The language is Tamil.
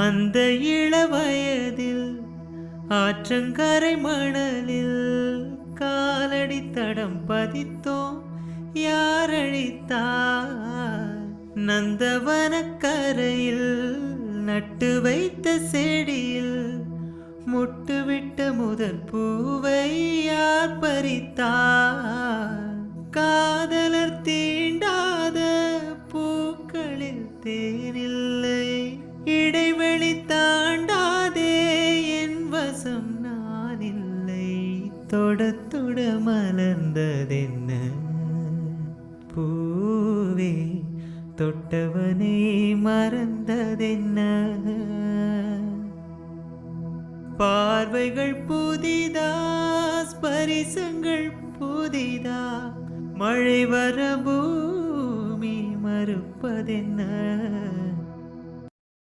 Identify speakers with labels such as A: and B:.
A: அந்த இளவயதில் ஆற்றங்கரை மணலில் காலடி தடம் பதித்தோம். யாரழித்தார்? நந்தவன கரையில் நட்டு வைத்த செடியில் முட்டுவிட்ட முதல் பூவை யார் பறித்தார்? காதலர் தீண்டாத பூக்களில் தேனில்லை, இடைவெளி தாண்டாதே என் வசம் நான் இல்லை. தொட தொட மலர்ந்ததென்ன பூவே, தொட்டவனை மறந்ததென்ன? பார்வைகள் புதிதா, ஸ்பரிசங்கள் புதிதா, மழை வர பூமி மறுப்பதென்ன?